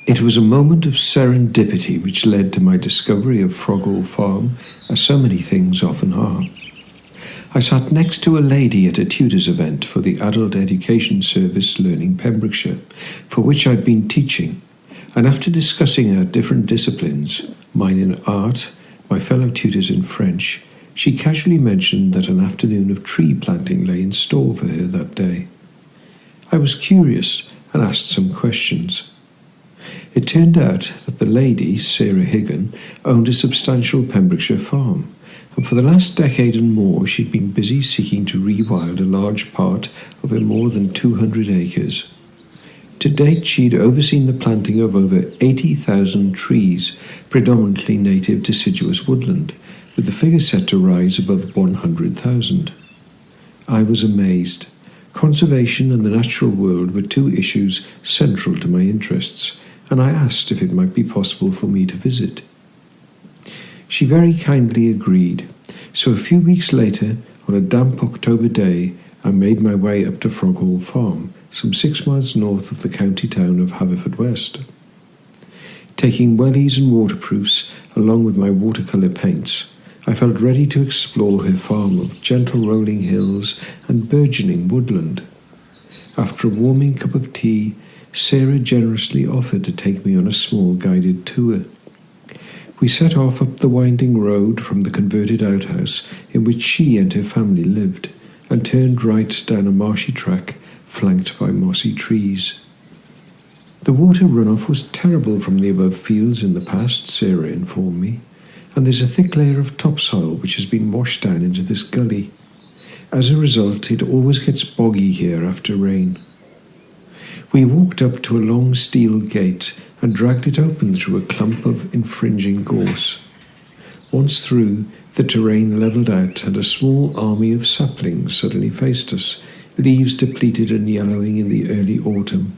It was a moment of serendipity which led to my discovery of Froghall Farm, as so many things often are. I sat next to a lady at a tutors event for the Adult Education Service Learning Pembrokeshire, for which I'd been teaching, and after discussing our different disciplines, mine in art, my fellow tutors in French, she casually mentioned that an afternoon of tree planting lay in store for her that day. I was curious and asked some questions. It turned out that the lady, Sarah Higgin, owned a substantial Pembrokeshire farm, and for the last decade and more she'd been busy seeking to rewild a large part of her more than 200 acres. To date she'd overseen the planting of over 80,000 trees, predominantly native deciduous woodland, with the figure set to rise above 100,000. I was amazed. Conservation and the natural world were two issues central to my interests, and I asked if it might be possible for me to visit. She very kindly agreed, so a few weeks later, on a damp October day, I made my way up to Froghall Farm, some 6 miles north of the county town of Haverfordwest. Taking wellies and waterproofs, along with my watercolour paints, I felt ready to explore her farm of gentle rolling hills and burgeoning woodland. After a warming cup of tea, Sarah generously offered to take me on a small guided tour. We set off up the winding road from the converted outhouse in which she and her family lived, and turned right down a marshy track flanked by mossy trees. The water runoff was terrible from the above fields in the past, Sarah informed me, and there's a thick layer of topsoil which has been washed down into this gully. As a result, it always gets boggy here after rain. We walked up to a long steel gate and dragged it open through a clump of infringing gorse. Once through, the terrain levelled out and a small army of saplings suddenly faced us, leaves depleted and yellowing in the early autumn.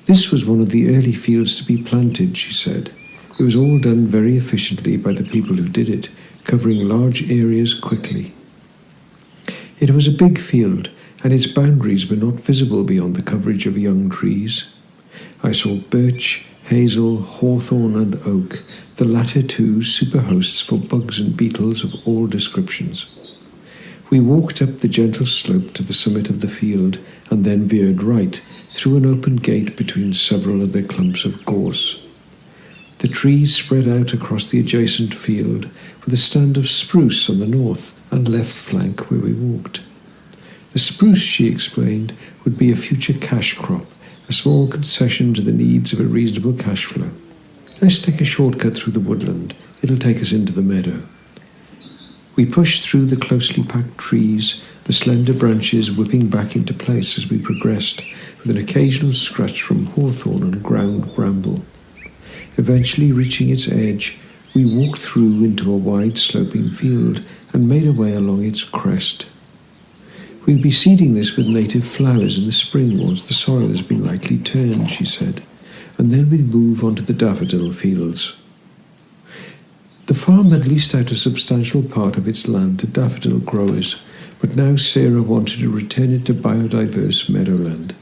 This was one of the early fields to be planted, she said. It was all done very efficiently by the people who did it, covering large areas quickly. It was a big field, and its boundaries were not visible beyond the coverage of young trees. I saw birch, hazel, hawthorn and oak, the latter two superhosts for bugs and beetles of all descriptions. We walked up the gentle slope to the summit of the field and then veered right through an open gate between several other clumps of gorse. The trees spread out across the adjacent field with a stand of spruce on the north and left flank where we walked. The spruce, she explained, would be a future cash crop, a small concession to the needs of a reasonable cash flow. Let's take a shortcut through the woodland. It'll take us into the meadow. We pushed through the closely packed trees, the slender branches whipping back into place as we progressed, with an occasional scratch from hawthorn and ground bramble. Eventually reaching its edge, we walked through into a wide sloping field and made our way along its crest. We'll be seeding this with native flowers in the spring once the soil has been lightly turned, she said, and then we'll move on to the daffodil fields. The farm had leased out a substantial part of its land to daffodil growers, but now Sarah wanted to return it to biodiverse meadowland.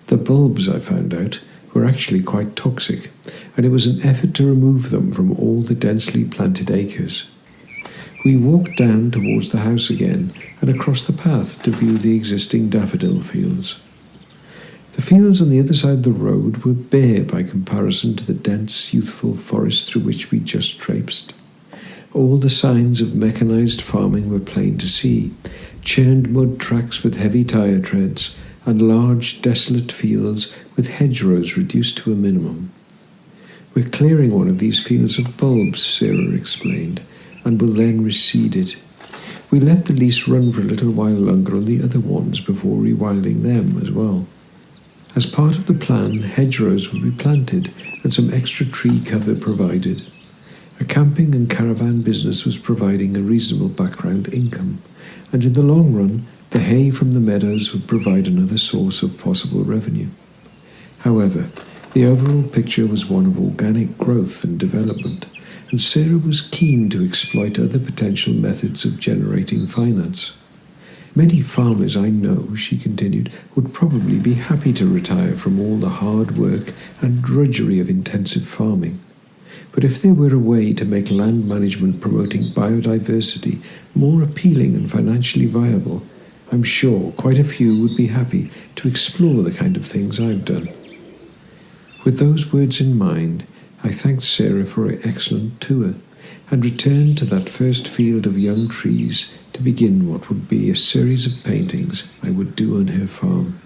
The bulbs, I found out, were actually quite toxic, and it was an effort to remove them from all the densely planted acres. We walked down towards the house again and across the path to view the existing daffodil fields. The fields on the other side of the road were bare by comparison to the dense, youthful forest through which we just traipsed. All the signs of mechanized farming were plain to see: churned mud tracks with heavy tire treads, and large, desolate fields with hedgerows reduced to a minimum. We're clearing one of these fields of bulbs, Sarah explained, and will then reseed it. We let the lease run for a little while longer on the other ones before rewilding them as well. As part of the plan, hedgerows will be planted and some extra tree cover provided. A camping and caravan business was providing a reasonable background income, and in the long run, the hay from the meadows would provide another source of possible revenue. However, the overall picture was one of organic growth and development, and Sarah was keen to exploit other potential methods of generating finance. Many farmers I know, she continued, would probably be happy to retire from all the hard work and drudgery of intensive farming. But if there were a way to make land management promoting biodiversity more appealing and financially viable, I'm sure quite a few would be happy to explore the kind of things I've done. With those words in mind, I thanked Sarah for her excellent tour and returned to that first field of young trees to begin what would be a series of paintings I would do on her farm.